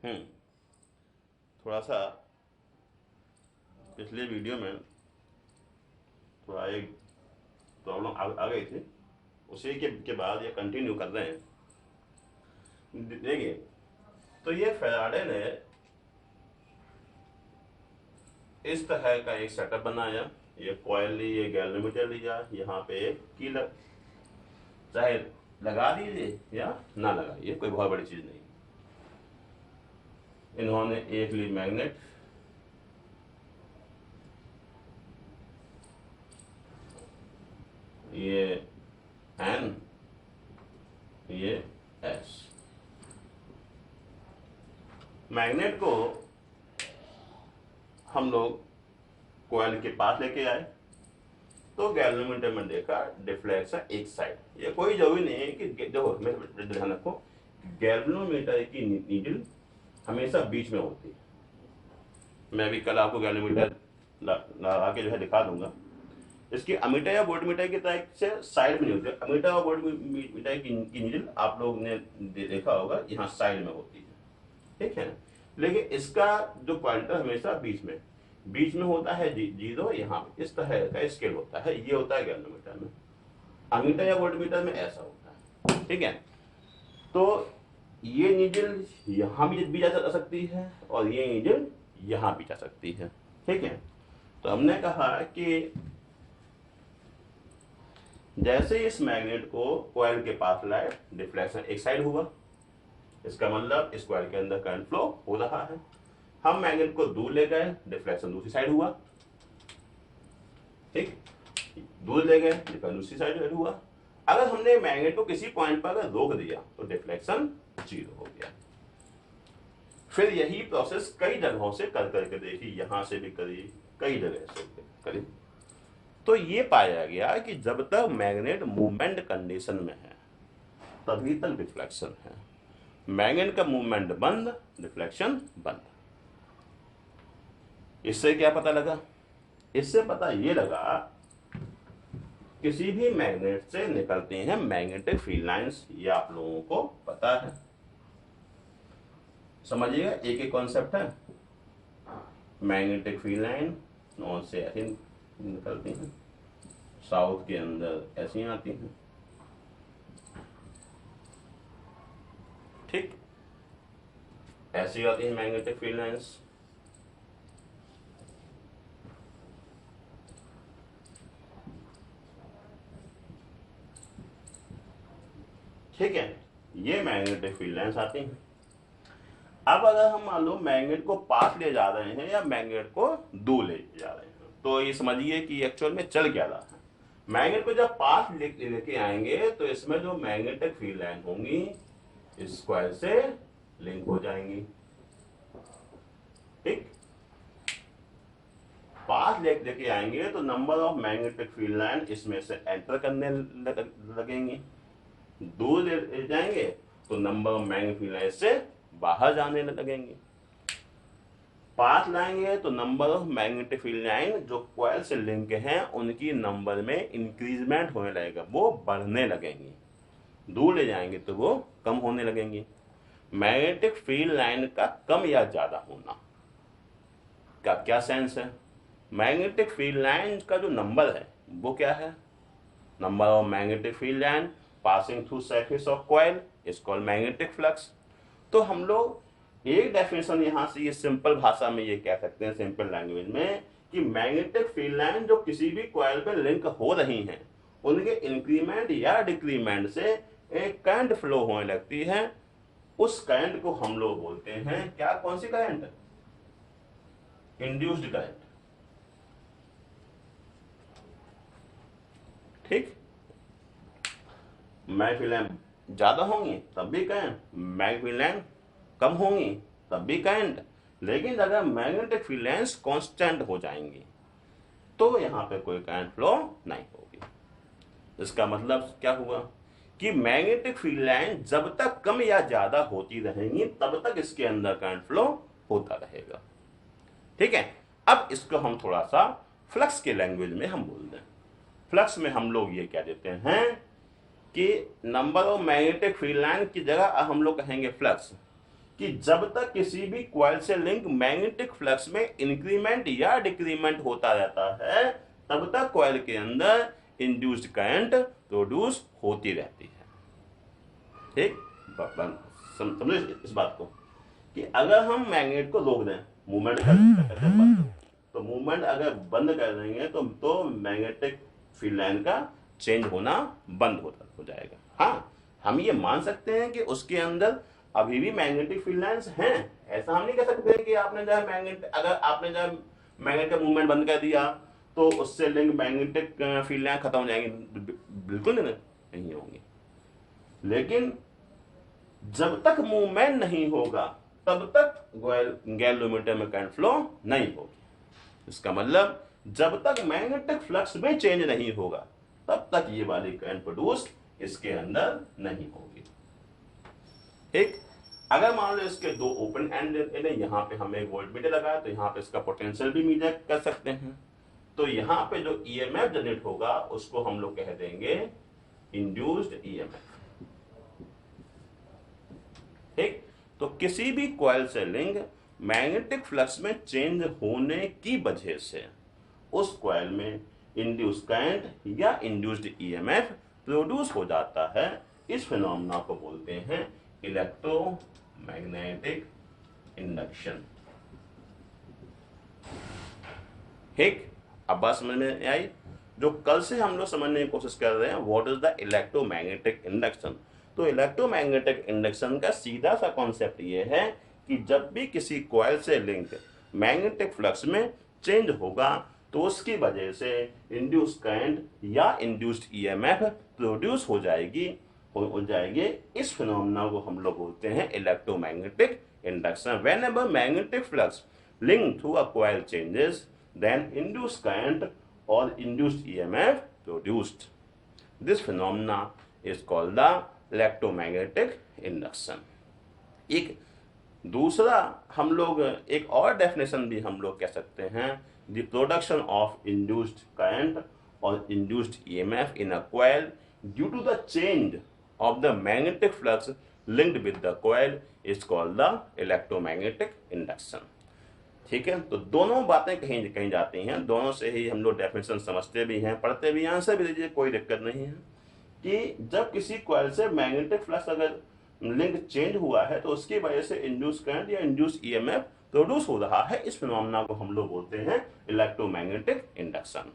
हम्म थोड़ा सा पिछले वीडियो में थोड़ा एक प्रॉब्लम आ गई थी, उसी के बाद ये कंटिन्यू कर रहे हैं। देखिए, तो ये फेराडे ने इस तरह का एक सेटअप बनाया। ये कॉयल ली, ये गैल्वेनोमीटर लिया, यहाँ पे एक की चाहे लगा दीजिए या ना लगाइए, कोई बहुत बड़ी चीज नहीं। इन्होंने एक ली मैग्नेट, ये एन, ये एस। मैग्नेट को हम लोग कॉइल के पास लेके आए, तो गैल्वेनोमीटर में देखा डिफ्लेक्शन एक साइड। ये कोई जरूरी नहीं है कि देखो, मैं ध्यान रखो, गैल्वेनोमीटर की नीडल हमेशा बीच में होती है। मैं भी कल आपको गैल्वेनोमीटर लगा के जो है दिखा दूंगा। इसकी अमीटर या वोल्टमीटर की तरह से साइड में नहीं होती। अमीटर और वोल्टमीटर की नीडल आप लोग ने देखा होगा, यहाँ साइड में होती है, ठीक है ना। लेकिन इसका जो पॉइंटर हमेशा बीच में होता है, जीरो यहाँ पे इस तरह का स्केल होता है। ये होता है गैल्वेनोमीटर में। अमीटर या वोल्टमीटर में ऐसा होता है, ठीक है। तो ये नीडल यहाँ भी जा सकती है और ये नीडल यहाँ भी जा सकती है, ठीक है। तो हमने कहा कि जैसे इस मैग्नेट को कॉइल के पास लाए, डिफ्लेक्शन एक साइड हुआ। इसका मतलब इस कॉइल के अंदर करंट फ्लो हो रहा है। हम मैग्नेट को दूर ले गए, डिफ्लेक्शन दूसरी साइड हुआ, ठीक। दूर ले गए, डिफ्लेक्शन दूसरी साइड हुआ। अगर हमने मैग्नेट को किसी पॉइंट पर अगर रोक दिया तो डिफ्लेक्शन जीरो हो गया। फिर यही प्रोसेस कई जगहों से कर करके देखी, यहां से भी करी, कई जगह से करी। तो ये पाया गया कि जब तक मैग्नेट मूवमेंट कंडीशन में है तभी तक डिफ्लेक्शन है। मैग्नेट का मूवमेंट बंद, डिफ्लेक्शन बंद। इससे क्या पता लगा? इससे पता ये लगा, किसी भी मैग्नेट से निकलती हैं मैग्नेटिक फील्ड लाइंस, ये आप लोगों को पता है। समझिएगा, एक एक कॉन्सेप्ट है। मैग्नेटिक फील्ड लाइन नॉर्थ से ऐसी निकलती हैं, साउथ के अंदर ऐसी आती हैं, ठीक। ऐसी आती है मैग्नेटिक फील्ड लाइंस। ठीक है, ये मैग्नेटिक फील्ड लाइंस आती हैं। अब अगर हम मान लो मैग्नेट को पास ले जा रहे हैं या मैग्नेट को दूर ले जा रहे हैं, तो ये समझिए कि एक्चुअल में चल क्या रहा है। मैग्नेट को जब पास लेके आएंगे तो इसमें जो मैग्नेटिक फील्ड लाइन होंगी इस कॉइल से लिंक हो जाएंगी, ठीक। पास लेके आएंगे तो number of magnetic field line इसमें से एंटर करने लगेंगी। दूर ले जाएंगे तो number of magnetic field line से बाहर जाने लगेंगे। पास लाएंगे तो number of magnetic field line जो कॉइल से लिंक हैं उनकी नंबर में इंक्रीजमेंट होने लगेगा, वो बढ़ने लगेंगी। दूर ले जाएंगे तो वो कम होने लगेंगी। मैग्नेटिक फील्ड लाइन का कम या ज्यादा होना का क्या सेंस है? मैग्नेटिक फील्ड लाइन का जो नंबर है वो क्या है? Number of magnetic field line passing through surface of coil is called magnetic flux. तो हम लोग एक डेफिनेशन यहां से ये सिंपल भाषा में ये कह सकते हैं, सिंपल लैंग्वेज में, कि मैग्नेटिक फील्ड लाइन जो किसी भी कॉइल पे लिंक हो रही हैं उनके इंक्रीमेंट या डिक्रीमेंट से एक करंट फ्लो होने लगती है। उस करंट को हम लोग बोलते हैं क्या? कौन सी करंट? इंड्यूस्ड करंट, ठीक। मैग्नेटिक फील्ड लाइन ज्यादा होंगी तब भी करंट, मैग्नेटिक फील्ड लाइन कम होंगी तब भी करंट। लेकिन अगर मैग्नेटिक फील्ड लाइंस कांस्टेंट हो जाएंगी तो यहां पे कोई करंट फ्लो नहीं होगी। इसका मतलब क्या हुआ कि मैग्नेटिक फील्ड लाइन जब तक कम या ज्यादा होती रहेंगी तब तक इसके अंदर करंट फ्लो होता रहेगा, ठीक है। अब इसको हम थोड़ा सा फ्लक्स के लैंग्वेज में हम बोल दें। फ्लक्स में हम लोग ये क्या देते हैं कि number of magnetic field line की जगह हम लोग कहेंगे फ्लक्स। कि जब तक किसी भी कॉइल से लिंक मैग्नेटिक फ्लक्स में इंक्रीमेंट या डिक्रीमेंट होता रहता है, तब तक कॉइल के अंदर इंड्यूस्ड करंट प्रोड्यूस होती रहती है। ठीक, समझे इस बात को कि अगर हम मैग्नेट को रोक दें, मूवमेंट कर दें, तो मूवमेंट अगर बंद कर देंगे तो मैग्नेटिक फील्ड लाइन का चेंज होना बंद हो जाएगा। हाँ, हम ये मान सकते हैं कि उसके अंदर अभी भी मैग्नेटिक फील्ड लाइंस हैं। ऐसा हम नहीं कह सकते कि आपने जो है मैग्नेट का मूवमेंट बंद कर दिया तो उससे लिंक मैग्नेटिक फील्ड लाइन खत्म हो जाएंगी, बिल्कुल नहीं होंगी। लेकिन जब तक मूवमेंट नहीं होगा तब तक गैल्वेनोमीटर में करंट फ्लो नहीं होगी। इसका मतलब जब तक मैग्नेटिक फ्लक्स में चेंज नहीं होगा तब तक ये वाली करंट प्रोड्यूस इसके अंदर नहीं होगी। ठीक, अगर मान लो इसके दो ओपन एंड, यहाँ पे हमें वोल्टमीटर लगाया तो यहाँ पे इसका पोटेंशियल भी मेजर कर सकते हैं। तो यहाँ पे जो ईएमएफ जनरेट होगा उसको हम लोग कह देंगे इंड्यूस्ड ईएमएफ। ठीक, तो किसी भी कॉइल से लिंक मैग्नेटिक फ्लक्स में चेंज होने की वजह से उस कॉइल में इंड्यूस करंट या इंड्यूस्ड ईएमएफ प्रोड्यूस हो जाता है। इस फिनोमेना को बोलते हैं इलेक्ट्रोमैग्नेटिक इंडक्शन। ठीक, अब बात समझ में आई। जो कल से हम लोग समझने की कोशिश कर रहे हैं, what is the electromagnetic induction. तो इलेक्ट्रोमैग्नेटिक इंडक्शन का सीधा सा कॉन्सेप्ट ये है कि जब भी किसी कॉइल से लिंक मैग्नेटिक फ्लक्स में चेंज होगा तो उसकी वजह से इंड्यूस करंट या इंड्यूस्ड ईएमएफ प्रोड्यूस हो जाएगी। इस फिनोमेना को हम लोग बोलते हैं electromagnetic induction. Whenever magnetic flux link through a coil changes then induced current और induced EMF produced. This phenomena is called the electromagnetic induction. एक दूसरा हम लोग एक और डेफिनेशन भी हम लोग कह सकते हैं, the production of induced current और induced EMF in a coil due to the change of the magnetic flux linked with the coil is called the electromagnetic induction। ठीक है, तो दोनों बातें कहीं कहीं जाती हैं, दोनों से ही हम लोग डेफिनेशन समझते भी हैं, पढ़ते भी हैं, आंसर भी दीजिए, कोई दिक्कत नहीं है। कि जब किसी कॉइल से मैग्नेटिक फ्लक्स अगर लिंक चेंज हुआ है तो उसकी वजह से इंड्यूस करंट या इंड्यूस ईएमएफ प्रोड्यूस हो रहा है। इस फिनोमेना को हम लोग बोलते हैं इलेक्ट्रोमैग्नेटिक इंडक्शन।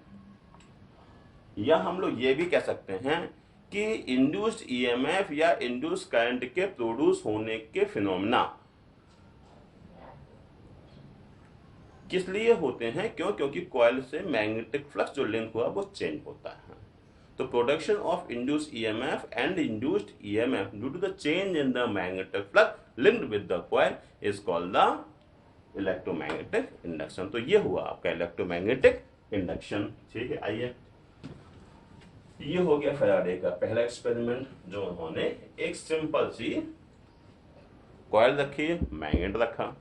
या हम लोग ये भी कह सकते हैं कि इंड्यूस्ड ईएमएफ या इंड्यूस्ड करंट के प्रोड्यूस होने के फिनोमेना किस लिए होते हैं? क्योंकि कॉइल से मैग्नेटिक फ्लक्स जो लिंक हुआ वो चेंज होता है। तो production of induced EMF and induced EMF due to the change in the magnetic flux linked with the coil is called the electromagnetic induction. तो ये हुआ आपका इलेक्ट्रोमैग्नेटिक इंडक्शन। ठीक है, आइए, ये हो गया फैराडे का पहला एक्सपेरिमेंट, जो उन्होंने एक सिंपल सी कॉइल रखी, मैग्नेट रखा।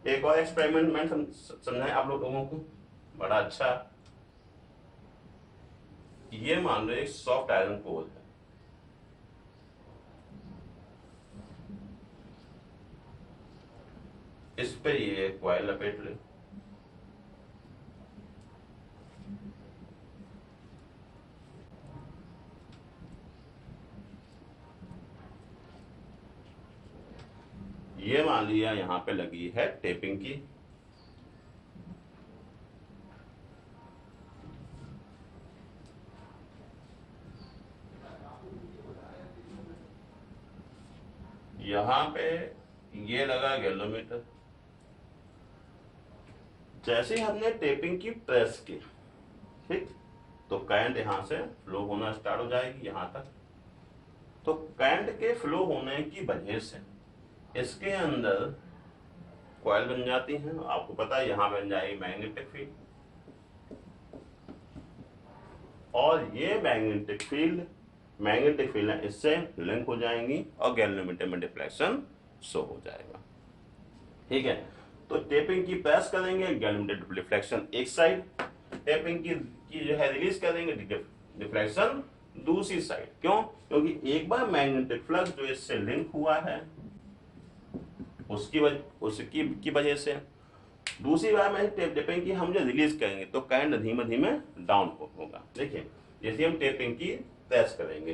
एक और एक्सपेरिमेंट मैं समझाएं आप लोगों को, बड़ा अच्छा। ये मान लो एक सॉफ्ट आयरन कोर है, इस पे ये कॉइल लपेट ले। ये मान लिया यहां पे लगी है टेपिंग की। यहां पे ये लगा गैल्वेनोमीटर। जैसे हमने टेपिंग की प्रेस की, ठीक, तो करंट यहां से फ्लो होना स्टार्ट हो जाएगी यहां तक। तो करंट के फ्लो होने की वजह से इसके अंदर कॉइल बन जाती हैं। आपको पता है यहां बन जाएगी मैग्नेटिक फील्ड, और ये मैग्नेटिक फील्ड इससे लिंक हो जाएंगी और गैल्वेनोमीटर में डिफ्लेक्शन शो हो जाएगा। ठीक है, तो टेपिंग की प्रेस करेंगे, गैल्वेनोमीटर डिफ्लेक्शन एक साइड, टेपिंग की जो है रिलीज करेंगे, डिफ्लेक्शन दूसरी साइड। क्यों? क्योंकि एक बार मैग्नेटिक फ्लक्स जो इससे लिंक हुआ है उसकी की वजह से। दूसरी बार में टेपिंग की हम जो रिलीज करेंगे तो करंट धीमे धीमे डाउन होगा। देखिए जैसे हम टेपिंग की प्रेस करेंगे,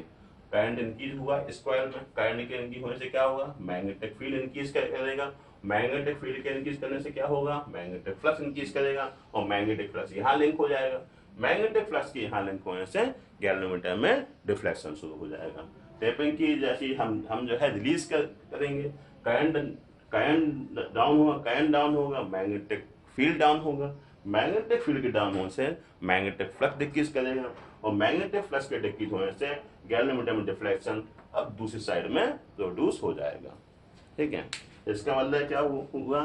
करंट इंक्रीज हुआ इस कॉइल में, करंट के इंक्रीज होने से क्या होगा, मैग्नेटिक फील्ड इंक्रीज करेगा, मैग्नेटिक फील्ड के इंक्रीज करने से क्या होगा, मैग्नेटिक फ्लक्स इंक्रीज करेगा, और मैग्नेटिक फ्लक्स यहाँ लिंक हो जाएगा। मैग्नेटिक फ्लक्स के यहाँ लिंक होने से गैल्वेनोमीटर में डिफ्लेक्शन शुरू हो जाएगा। टेपिंग की जैसी हम जो है रिलीज करेंगे, करंट डाउन होगा, मैग्नेटिक फील्ड डाउन होगा, मैग्नेटिक फील्ड के डाउन होने से मैग्नेटिक फ्लक्स डिक्रीज करेगा, और मैग्नेटिक फ्लक्स के डिक्रीज होने से गैल्वेनोमीटर में डिफ्लेक्शन अब दूसरी साइड में प्रोड्यूस हो जाएगा। ठीक है, इसका मतलब क्या हुआ,